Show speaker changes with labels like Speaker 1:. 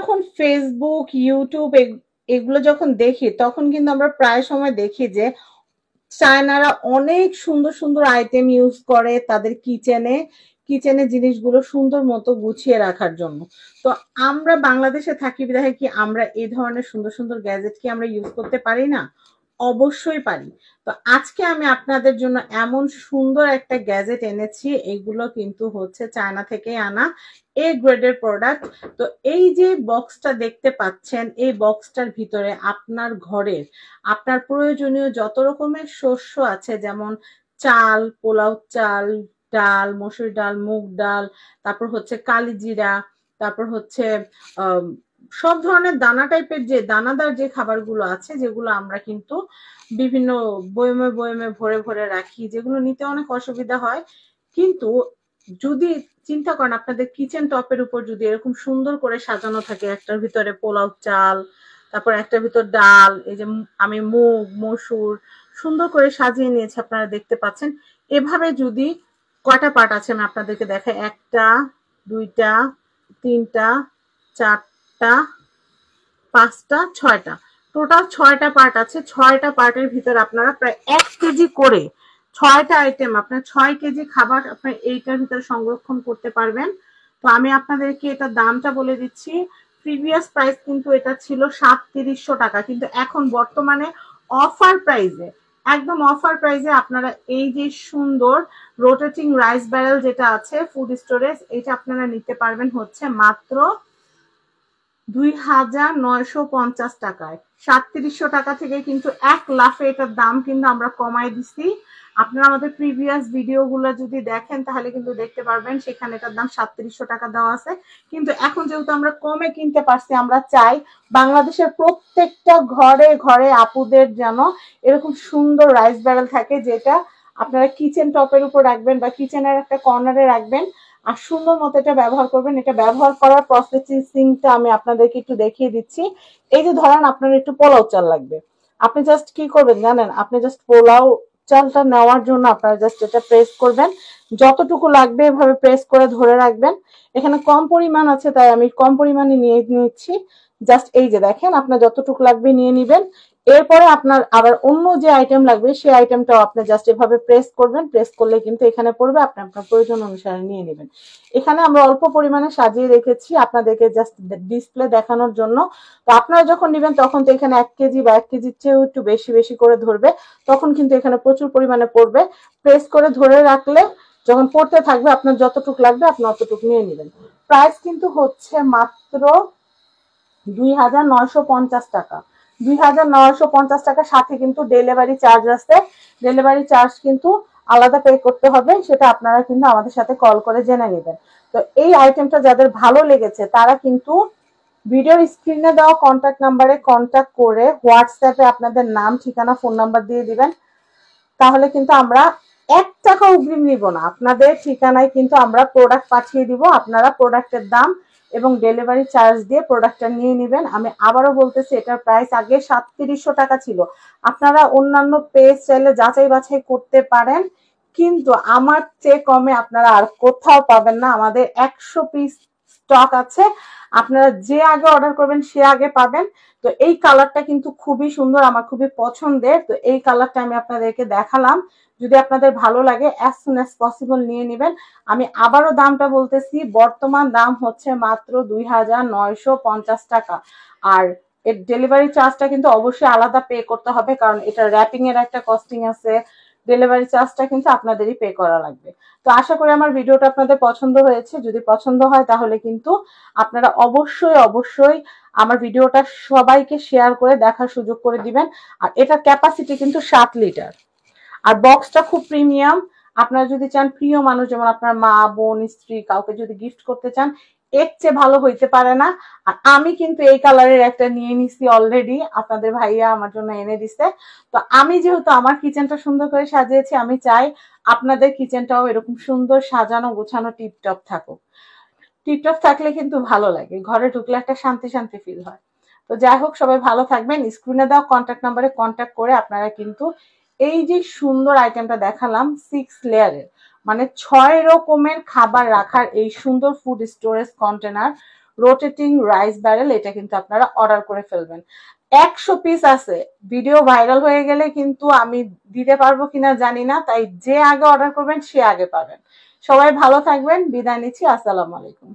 Speaker 1: যখন Facebook YouTube এগুলো যখন দেখি তখন কিন্তু আমরা প্রায় সময় দেখি যে চায়নারা অনেক সুন্দর সুন্দর আইটেম ইউজ করে তাদের কিচেনে জিনিসগুলো সুন্দর মতো গুছিয়ে রাখার জন্য। তো আমরা বাংলাদেশে থাকি বিধায় কি আমরা এই ধরনের সুন্দর সুন্দর গ্যাজেট কি আমরা ইউজ করতে পারি না? অবশ্যই পারি। তো আজকে আমি আপনাদের জন্য এমন সুন্দর একটা গ্যাজেট এনেছি, এগুলো কিন্তু হচ্ছে চায়না থেকে আনা এ গ্রেডের প্রোডাক্ট। তো এই যে বক্সটা দেখতে পাচ্ছেন, এই বক্সটার ভিতরে আপনার ঘরের আপনার প্রয়োজনীয় যত রকমের শস্য আছে, যেমন চাল, পোলাও চাল, ডাল, মসুর ডাল, মুগ ডাল, তারপর হচ্ছে কালিজিরা, তারপর হচ্ছে সব ধরনের দানা টাইপের যে দানাদার যে খাবারগুলো আছে, যেগুলো আমরা কিন্তু বিভিন্ন বয়মে বয়মে ভরে ভরে রাখি, যেগুলো নিতে অনেক অসুবিধা হয়। কিন্তু যদি চিন্তা করেন আপনাদের কিচেন টপের উপর যদি এরকম সুন্দর করে সাজানো থাকে, একটার ভিতরে পোলাও চাল, তারপর একটার ভিতর ডাল, এই যে আমি মুগ মসুর সুন্দর করে সাজিয়ে নিয়েছি, আপনারা দেখতে পাচ্ছেন। এভাবে যদি কয়টা পার্ট আছে আমি আপনাদেরকে দেখাই, একটা, দুইটা, তিনটা, চারটা, পাঁচটা, ছয়টা, টোটাল ছয়টা পার্ট আছে। ছয়টা পার্টের ভিতরে আপনারা প্রায় 1 কেজি করে ছয়টা আইটেম, আপনার 6 কেজি খাবার আপনার এইটার ভিতরে সংরক্ষণ করতে পারবেন। তো আমি আপনাদেরকে এটার দামটা বলে দিচ্ছি। প্রিভিয়াস প্রাইস কিন্তু এটা ছিল 3700 টাকা, কিন্তু এখন বর্তমানে অফার প্রাইসে, একদম অফার প্রাইসে আপনারা এই যে সুন্দর রোটেটিং রাইস ব্যারেল যেটা আছে ফুড স্টোরেজ, এটা আপনারা নিতে পারবেন হচ্ছে মাত্র 2950 টাকায়। 3700 টাকা থেকে কিন্তু এক লাফে এটার দাম কিন্তু আমরা কমাই দিছি। আপনারা আমাদের প্রিভিয়াস ভিডিওগুলো যদি দেখেন তাহলে কিন্তু দেখতে পারবেন সেখানে এটার দাম 3700 টাকা দেওয়া আছে। কিন্তু এখন যেহেতু আমরা কমে কিনতে পারছি, আমরা চাই বাংলাদেশের প্রত্যেকটা ঘরে ঘরে আপুদের যেন এরকম সুন্দর রাইস ব্যারেল থাকে, যেটা আপনারা কিচেন টপের উপর রাখবেন বা কিচেনের একটা কর্নারে রাখবেন আর সুন্দর মতো এটা ব্যবহার করবেন। এটা ব্যবহার করার প্রসেসিংটা আমি আপনাদেরকে একটু দেখিয়ে দিচ্ছি। এই যে ধরেন আপনার একটু পোলাও চাল লাগবে, আপনি জাস্ট কি করবেন জানেন, আপনি জাস্ট পোলাও চালটা নেওয়ার জন্য আপনারা জাস্ট এটা প্রেস করবেন, যতটুকু লাগবে এভাবে প্রেস করে ধরে রাখবেন। এখানে কম পরিমাণ আছে তাই আমি কম পরিমাণে নিয়ে নিচ্ছি। জাস্ট এই যে দেখেন আপনার যতটুকু লাগবে নিয়ে নিবেন। এরপরে আপনার আবার অন্য যে আইটেম লাগবে সেই আইটেমটাও আপনি জাস্ট এভাবে প্রেস করবেন, প্রেস করলে কিন্তু এখানে পড়বে, আপনি আপনার প্রয়োজন অনুসারে নিয়ে নেবেন। এখানে আমরা অল্প পরিমাণে সাজিয়ে রেখেছি আপনাদেরকে জাস্ট ডিসপ্লে দেখানোর জন্য। তো আপনারা যখন নেবেন তখন তো এখানে 1 কেজি বা 1 কেজির চেয়েও একটু বেশি বেশি করে ধরবে, তখন কিন্তু এখানে প্রচুর পরিমাণে পড়বে। প্রেস করে ধরে রাখলে যখন পড়তে থাকবে আপনার যতটুকু লাগবে আপনি অতটুকু নিয়ে নেবেন। প্রাইস কিন্তু হচ্ছে মাত্র 2950 টাকা। 2950 টাকা, সাথে কিন্তু ডেলিভারি চার্জ আছে। ডেলিভারি চার্জ কিন্তু আলাদা পে করতে হবে, সেটা আপনারা কিন্তু আমাদের সাথে কল করে জেনে নেবেন। তো এই আইটেমটা যাদের ভালো লেগেছে তারা কিন্তু ভিডিওর স্ক্রিনে দেওয়া কন্ট্যাক্ট নাম্বারে কন্ট্যাক্ট করে হোয়াটসঅ্যাপে আপনাদের নাম, ঠিকানা, ফোন নাম্বার দিয়ে দিবেন। তাহলে কিন্তু আমরা 1 টাকা অগ্রিম নিব না, আপনাদের ঠিকানায় কিন্তু আমরা প্রোডাক্ট পাঠিয়ে দিব। আপনারা প্রোডাক্টের দাম এবং ডেলিভারি চার্জ দিয়ে প্রোডাক্টটা নিয়ে নেবেন। আমি আবারও বলতেছি, এটার প্রাইস আগে 3700 টাকা ছিল। আপনারা অন্যান্য পেজ চাইলে যাচাই বাছাই করতে পারেন, কিন্তু আমার চেয়ে কমে আপনারা আর কোথাও পাবেন না। আমাদের 100 পিস স্টক আছে, আপনারা যে আগে অর্ডার করবেন সে আগে পাবেন। তো এই কালারটা কিন্তু খুবই সুন্দর, আমার খুবই পছন্দের। তো এই কালারটা আমি আপনাদেরকে দেখালাম, যদি আপনাদের ভালো লাগে অ্যাজ সুন অ্যাজ পসিবল নিয়ে নেবেন। আমি আবারও দামটা বলতেছি, বর্তমান দাম হচ্ছে মাত্র 2950 টাকা। আর এর ডেলিভারি চার্জটা কিন্তু অবশ্যই আলাদা পে করতে হবে, কারণ এটা র্যাপিং এর একটা কস্টিং আছে। ডেলিভারি চার্জটা কিন্তু আপনাদেরই পে করা লাগবে। তো আশা করি আমার ভিডিওটা আপনাদের পছন্দ হয়েছে। যদি পছন্দ হয় তাহলে কিন্তু আপনারা অবশ্যই অবশ্যই আমার ভিডিওটা সবাইকে শেয়ার করে দেখার সুযোগ করে দিবেন। আর এটার ক্যাপাসিটি কিন্তু 7 লিটার। আর বক্সটা খুব প্রিমিয়াম। আপনারা যদি চান প্রিয় মানুষ, যেমন আপনার মা, বোন, স্ত্রী, কাউকে যদি গিফট করতে চান, এর চেয়ে ভালো হইতে পারে না। আর আমি কিন্তু এই কালারের একটা নিয়ে নিছি অলরেডি, আপনাদের ভাইয়া আমার জন্য এনে দিছে। তো আমি যেহেতু আমার কিচেনটা সুন্দর করে সাজিয়েছি, আমি চাই আপনাদের কিচেনটাও এরকম সুন্দর সাজানো গোছানো টিপটপ থাকুক। টিপটপ থাকলে কিন্তু ভালো লাগে, ঘরে ঢুকলে একটা শান্তি শান্তি ফিল হয়। তো যাই হোক, সবাই ভালো থাকবেন। স্ক্রিনে দেওয়া কন্ট্যাক্ট নাম্বারে কন্ট্যাক্ট করে আপনারা কিন্তু এই যে সুন্দর আইটেমটা দেখালাম 6 লেয়ারের, মানে 6 রকমের খাবার রাখার এই সুন্দর food storage container rotating rice barrel, এটা কিন্তু আপনারা অর্ডার করে ফেলবেন। 100 পিস আছে, ভিডিও ভাইরাল হয়ে গেলে কিন্তু আমি দিতে পারবো কিনা জানি না, তাই যে আগে অর্ডার করবেন সে আগে পাবেন। সবাই ভালো থাকবেন, বিদায় নিচ্ছি, আসসালামু আলাইকুম।